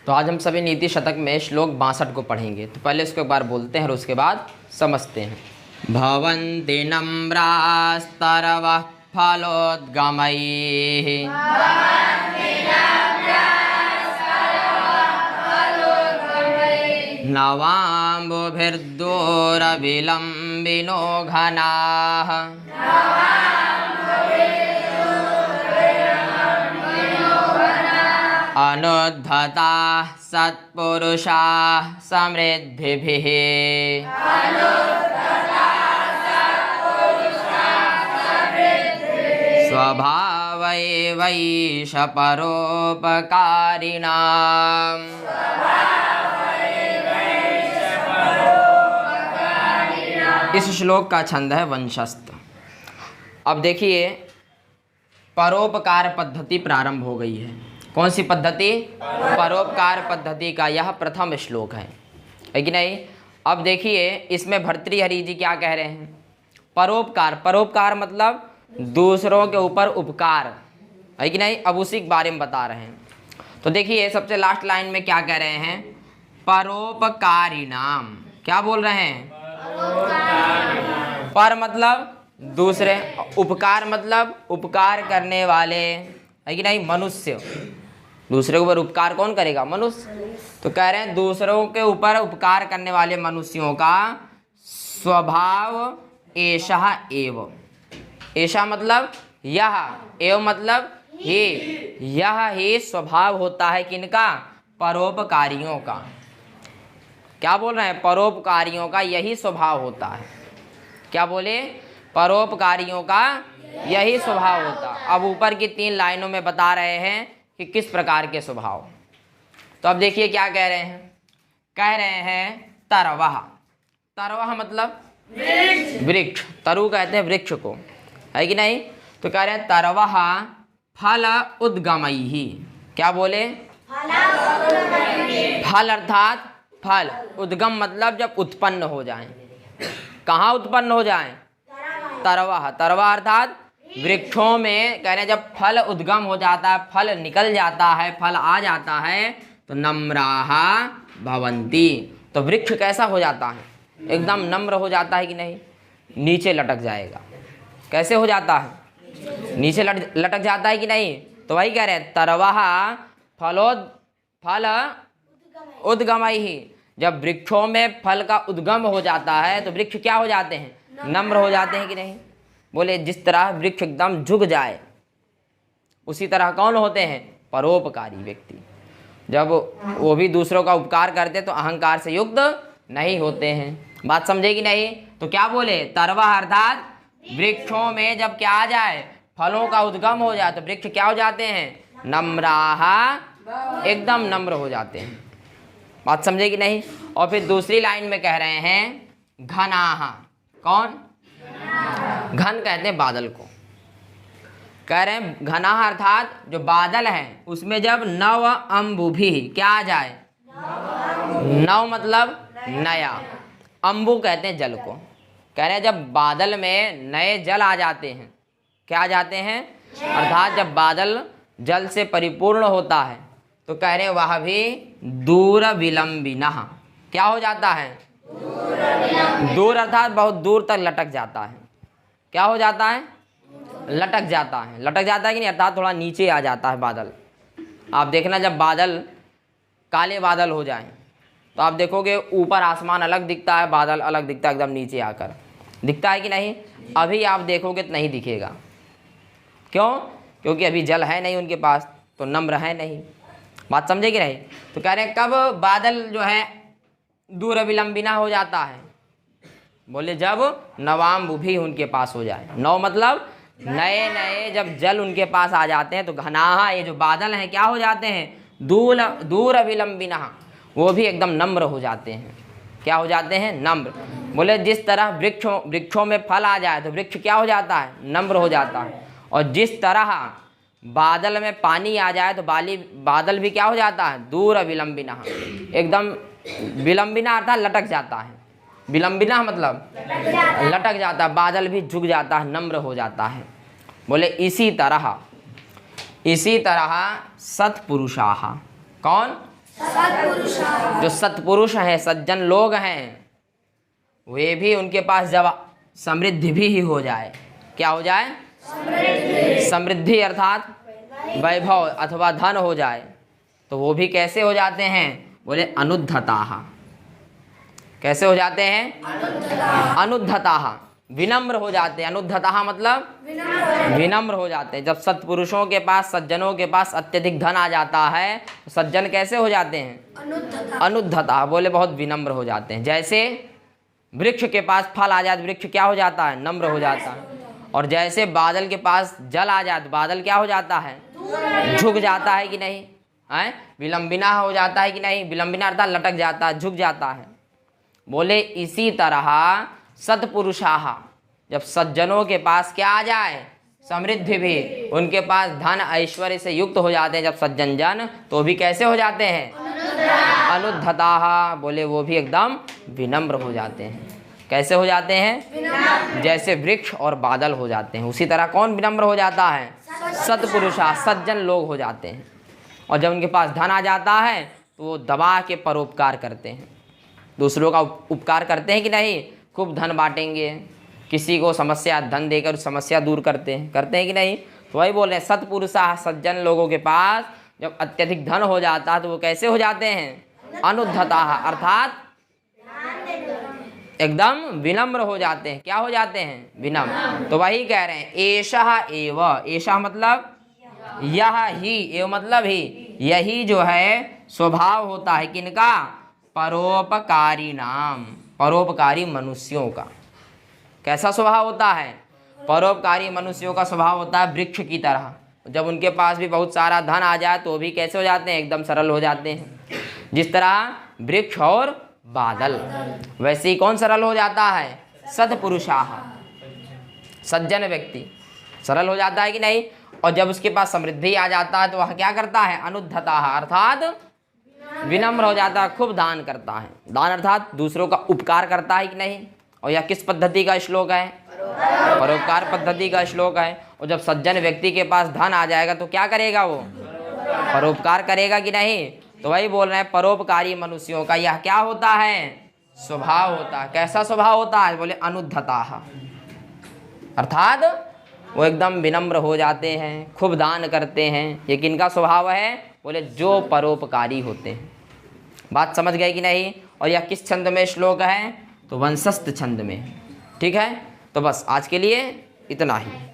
तो आज हम सभी नीति शतक में श्लोक 62 को पढ़ेंगे। तो पहले इसको एक बार बोलते हैं और उसके बाद समझते हैं। भवन्ति नम्रास्तरवः फलोद्गमैः नवाम्बुभिर्दूरविलम्बिनो घनाः अनुद्धताः सत्पुरुषाः समृद्धिभिः स्वभावैवैष परोपकारिणाम्। इस श्लोक का छंद है वंशस्थ। अब देखिए, परोपकार पद्धति प्रारंभ हो गई है। कौन सी पद्धति? परोपकार पद्धति का यह प्रथम श्लोक है कि नहीं। अब देखिए, इसमें भर्तृहरि जी क्या कह रहे हैं। परोपकार, परोपकार मतलब दूसरों के ऊपर उपकार है कि नहीं। अब उसी के बारे में बता रहे हैं। तो देखिए, सबसे लास्ट लाइन में क्या कह रहे हैं, परोपकारिणाम। क्या बोल रहे हैं? पर मतलब दूसरे, उपकार मतलब उपकार करने वाले है कि नहीं, मनुष्य। दूसरे के ऊपर उपकार कौन करेगा? मनुष्य। तो कह रहे हैं दूसरों के ऊपर उपकार करने वाले मनुष्यों का स्वभाव एषः एव। ऐसा मतलब यह, एवं मतलब ही, यह ही स्वभाव होता है किनका? परोपकारियों का। क्या बोल रहे हैं? परोपकारियों का यही स्वभाव होता है। क्या बोले? परोपकारियों का यही स्वभाव होता है। अब ऊपर की 3 लाइनों में बता रहे हैं कि किस प्रकार के स्वभाव। तो अब देखिए क्या कह रहे हैं। कह रहे हैं तरवः। तरवः मतलब वृक्ष। तरु कहते हैं वृक्ष को, है कि नहीं। तो कह रहे हैं तरवः फल उद्गमैहि। क्या बोले? फल अर्थात फल, उद्गम मतलब जब उत्पन्न हो जाए। कहाँ उत्पन्न हो जाए? तरवः। तरवा अर्थात वृक्षों में। कह रहे हैं जब फल उद्गम हो जाता है, फल निकल जाता है, फल आ जाता है, तो नम्राः भवन्ति। तो वृक्ष कैसा हो जाता है? एकदम नम्र हो जाता है कि नहीं, नीचे लटक जाएगा। कैसे हो जाता है? नीचे लटक जाता है कि नहीं। तो वही कह रहे हैं तरवः फल उद्गमैहि। जब वृक्षों में फल का उद्गम हो जाता है तो वृक्ष क्या हो जाते हैं? नम्र हो जाते हैं कि नहीं। बोले जिस तरह वृक्ष एकदम झुक जाए, उसी तरह कौन होते हैं? परोपकारी व्यक्ति। जब वो भी दूसरों का उपकार करते तो अहंकार से युक्त नहीं होते हैं। बात समझे कि नहीं। तो क्या बोले? तरवः अर्थात वृक्षों में जब क्या आ जाए, फलों का उद्गम हो जाए, तो वृक्ष क्या हो जाते हैं? नम्राः, एकदम नम्र हो जाते हैं। बात समझे कि नहीं। और फिर दूसरी लाइन में कह रहे हैं घनाः। कौन? घन कहते हैं बादल को। कह रहे हैं घनाः अर्थात जो बादल है उसमें जब नव अम्बुभिः क्या आ जाए? नव मतलब नया, अम्बु कहते हैं जल को। कह रहे हैं जब बादल में नए जल आ जाते हैं, क्या आ जाते हैं? अर्थात जब बादल जल से परिपूर्ण होता है, तो कह रहे हैं वह भी दूर विलंबिनः। क्या हो जाता है? दूर अर्थात बहुत दूर तक लटक जाता है। क्या हो जाता है? लटक जाता है। लटक जाता है कि नहीं, अर्थात थोड़ा नीचे आ जाता है बादल। आप देखना जब बादल काले बादल हो जाएं तो आप देखोगे ऊपर आसमान अलग दिखता है, बादल अलग दिखता है, एकदम नीचे आकर दिखता है कि नहीं। अभी आप देखोगे तो नहीं दिखेगा। क्यों? क्योंकि अभी जल है नहीं उनके पास, तो नम्र है नहीं। बात समझे कि नहीं। तो कह रहे हैं कब बादल जो है दूर विलंबिना हो जाता है? बोले जब नवाम्बुभिः उनके पास हो जाए। नव मतलब नए नए जब जल उनके पास आ जाते हैं, तो घनाः ये जो बादल हैं क्या हो जाते हैं? दूर विलंबिनः, वो भी एकदम नम्र हो जाते हैं। क्या हो जाते हैं? नम्र। बोले जिस तरह वृक्षों में फल आ जाए तो वृक्ष क्या हो जाता है? नम्र हो जाता है। और जिस तरह बादल में पानी आ जाए तो बादल भी क्या हो जाता है? दूर विलंबिनः, एकदम विलंबिना अर्थात लटक जाता है। विलंबिना मतलब लटक जाता है, बादल भी झुक जाता है, नम्र हो जाता है। बोले इसी तरह सत्पुरुषाः। कौन? जो सत्पुरुष हैं, सज्जन लोग हैं, वे भी उनके पास जब समृद्धि भी ही हो जाए, क्या हो जाए? समृद्धि अर्थात वैभव अथवा धन हो जाए, तो वो भी कैसे हो जाते हैं? बोले अनुद्धताः। कैसे हो जाते हैं? अनुद्धताः, विनम्र हो जाते हैं। अनुद्धताः मतलब विनम्र हो जाते हैं। जब सत्पुरुषों के पास, सज्जनों के पास अत्यधिक धन आ जाता है तो सज्जन कैसे हो जाते हैं? अनुद्धताः, बोले बहुत विनम्र हो जाते हैं। जैसे वृक्ष के पास फल आ जाए तो वृक्ष क्या हो जाता है? नम्र हो जाता है। और जैसे बादल के पास जल आ जाए तो बादल क्या हो जाता है? झुक जाता है कि नहीं? है विलंबिना हो जाता है कि नहीं? विलंबिना अर्थात लटक जाता है, झुक जाता है। बोले इसी तरह सत्पुरुषाः, जब सज्जनों के पास क्या आ जाए? समृद्धि भी, उनके पास धन ऐश्वर्य से युक्त हो जाते हैं जब सज्जन जन, तो भी कैसे हो जाते हैं? अनुद्धताः, बोले वो भी एकदम विनम्र हो जाते हैं। कैसे हो जाते हैं? जैसे वृक्ष और बादल हो जाते हैं, उसी तरह कौन विनम्र हो जाता है? सत्पुरुषाः, सज्जन लोग हो जाते हैं। और जब उनके पास धन आ जाता है तो वो दबा के परोपकार करते हैं, दूसरों का उपकार करते हैं कि नहीं? खूब धन बांटेंगे, किसी को समस्या धन देकर समस्या दूर करते हैं कि नहीं? तो वही बोल रहे हैं सत्पुरुषाः, सज्जन लोगों के पास जब अत्यधिक धन हो जाता है तो वो कैसे हो जाते हैं? अनुद्धताः, अर्थात एकदम विनम्र हो जाते हैं। क्या हो जाते हैं? विनम्र। तो वही कह रहे हैं एषः एव, एषः मतलब यह ही, एव मतलब ही, यही जो है स्वभाव होता है किनका? परोपकारी नाम, परोपकारी मनुष्यों का। कैसा स्वभाव होता है? परोपकारी मनुष्यों का स्वभाव होता है वृक्ष की तरह। जब उनके पास भी बहुत सारा धन आ जाए तो भी कैसे हो जाते हैं? एकदम सरल हो जाते हैं। जिस तरह वृक्ष और बादल, वैसे ही कौन सरल हो जाता है? सत्पुरुषाः, सज्जन व्यक्ति सरल हो जाता है कि नहीं? और जब उसके पास समृद्धि आ जाता है तो वह क्या करता है? अनुद्धताः, अर्थात विनम्र हो जाता है, खूब दान करता है। दान अर्थात दूसरों का उपकार करता है कि नहीं? और यह किस पद्धति का श्लोक है? परोपकार पद्धति का श्लोक है। और जब सज्जन व्यक्ति के पास धन आ जाएगा तो क्या करेगा? वो परोपकार करेगा कि नहीं? तो वही बोल रहे हैं परोपकारी मनुष्यों का यह क्या होता है? स्वभाव होता है। कैसा स्वभाव होता है? बोले अनुद्धताः, अर्थात वो एकदम विनम्र हो जाते हैं, खूब दान करते हैं। ये किनका स्वभाव है? बोले जो परोपकारी होते हैं। बात समझ गए कि नहीं? और यह किस छंद में श्लोक है? तो वंशस्थ छंद में। ठीक है, तो बस आज के लिए इतना ही।